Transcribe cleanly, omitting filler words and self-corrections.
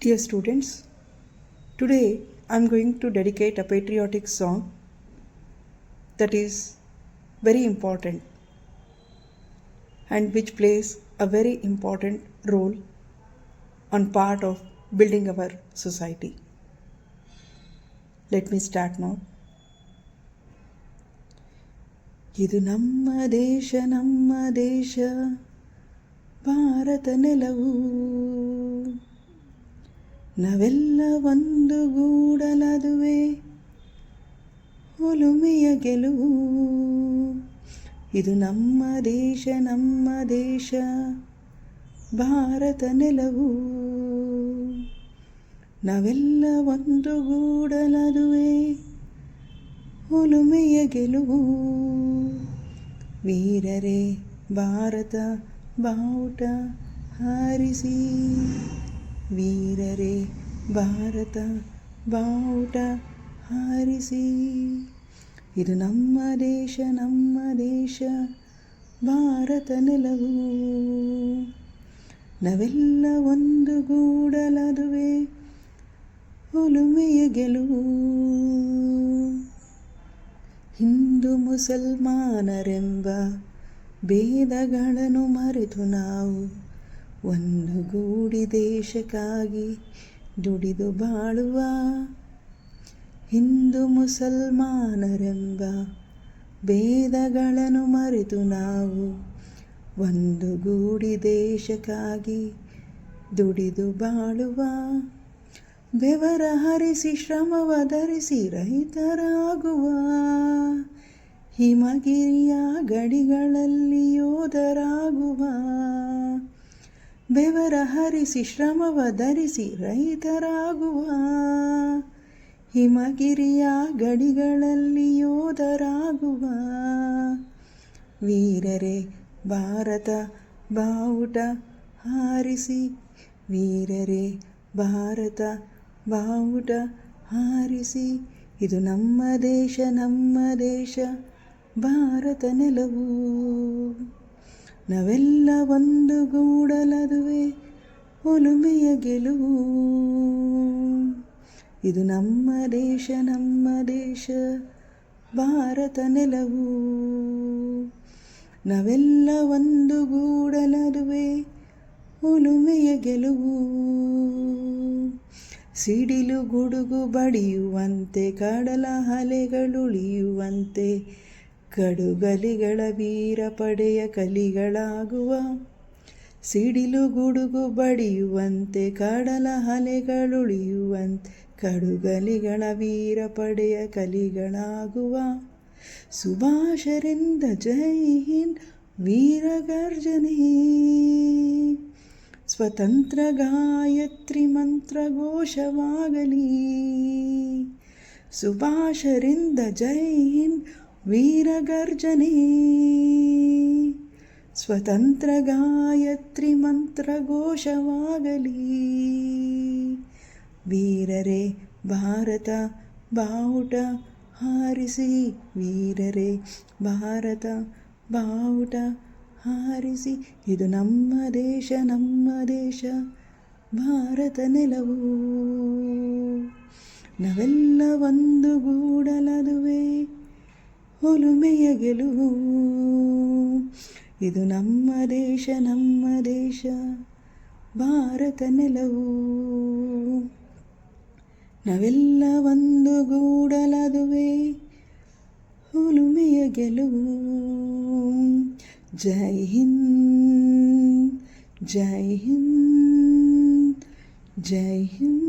Dear students, today I am going to dedicate a patriotic song that is very important and which plays a very important role on part of building our society. Let me start now. ಇದು ನಮ್ಮ ದೇಶ ಭಾರತ ನೆಲವು ನಾವೆಲ್ಲ ಒಂದು ಗೂಡಲದುವೆ ಒಲುಮೆಯ ಗೆಲುವು ಇದು ನಮ್ಮ ದೇಶ ಭಾರತ ನೆಲವು ನಾವೆಲ್ಲ ಒಂದು ಗೂಡಲದುವೆ ಒಲುಮೆಯ ಗೆಲುವು ವೀರರೇ ಭಾರತ ಬಾವುಟ ಹಾರಿಸಿ ವೀರರೇ ಭಾರತ ಬಾವುಟ ಹಾರಿಸಿ ಇದು ನಮ್ಮ ದೇಶ ಭಾರತ ನೆಲವು ನಾವೆಲ್ಲ ಒಂದು ಗೂಡಲದುವೆ ಒಲುಮೆಯ ಗೆಲುವು ಹಿಂದೂ ಮುಸಲ್ಮಾನರೆಂಬ ಭೇದಗಳನ್ನು ಮರೆತು ನಾವು ಒಂದು ಗೂಡಿ ದೇಶಕ್ಕಾಗಿ ದುಡಿದು ಬಾಳುವ ಹಿಂದೂ ಮುಸಲ್ಮಾನರೆಂಬ ಭೇದಗಳನ್ನು ಮರೆತು ನಾವು ಒಂದು ಗೂಡಿ ದೇಶಕ್ಕಾಗಿ ದುಡಿದು ಬಾಳುವ ಬೆವರ ಹರಿಸಿ ಶ್ರಮವ ಧರಿಸಿ ರೈತರಾಗುವ ಹಿಮಗಿರಿಯ ಗಡಿಗಳಲ್ಲಿ ಯೋಧರಾಗುವ ಬೆವರ ಹರಿಸಿ ಶ್ರಮವ ಧರಿಸಿ ರೈತರಾಗುವ ಹಿಮಗಿರಿಯ ಗಡಿಗಳಲ್ಲಿ ಯೋಧರಾಗುವ ವೀರರೇ ಭಾರತ ಬಾವುಟ ಹಾರಿಸಿ ವೀರರೇ ಭಾರತ ಬಾವುಟ ಹಾರಿಸಿ ಇದು ನಮ್ಮ ದೇಶ ಭಾರತ ನೆಲವು ನಾವೆಲ್ಲ ಒಂದು ಗೂಡಲದುವೆ ಒಲುಮೆಯ ಗೆಲುವು ಇದು ನಮ್ಮ ದೇಶ ಭಾರತ ನೆಲವು ನಾವೆಲ್ಲ ಒಂದು ಗೂಡಲದುವೆ ಒಲುಮೆಯ ಗೆಲುವು ಸಿಡಿಲು ಗುಡುಗು ಬಡಿಯುವಂತೆ ಕಡಲ ಅಲೆಗಳುಳಿಯುವಂತೆ ಕಡುಗಲಿಗಳ ವೀರ ಪಡೆಯ ಕಲಿಗಳಾಗುವ ಸಿಡಿಲು ಗುಡುಗು ಬಡಿಯುವಂತೆ ಕಡಲ ಅಲೆಗಳುಳಿಯುವಂತೆ ಕಡುಗಲಿಗಳ ವೀರ ಪಡೆಯ ಕಲಿಗಳಾಗುವ ಸುಭಾಷರಿಂದ ಜೈ ಹಿಂದ್ ವೀರ ಗರ್ಜನೆ ಸ್ವತಂತ್ರ ಗಾಯತ್ರಿ ಮಂತ್ರ ಘೋಷವಾಗಲಿ ಸುಭಾಷರಿಂದ ಜೈ ಹಿಂದ್ ವೀರ ಗರ್ಜನೆ ಸ್ವತಂತ್ರ ಗಾಯತ್ರಿ ಮಂತ್ರ ಘೋಷವಾಗಲಿ ವೀರರೇ ಭಾರತ ಬಾವುಟ ಹಾರಿಸಿ ವೀರರೇ ಭಾರತ ಬಾವುಟ ಹಾರಿಸಿ ಇದು ನಮ್ಮ ದೇಶ ಭಾರತ ನೆಲವು ನಾವೆಲ್ಲ ಒಂದು ಗೂಡಲದುವೆ ಒಲುಮೆಯ ಗೆಲುವು ಇದು ನಮ್ಮ ದೇಶ ಭಾರತ ನೆಲವು ನಾವೆಲ್ಲ ಒಂದು ಗೂಡಲದುವೆ ಒಲುಮೆಯ ಗೆಲುವು ಜೈ ಹಿಂದ್ ಜೈ ಹಿಂದ್ ಜೈ ಹಿಂದ್.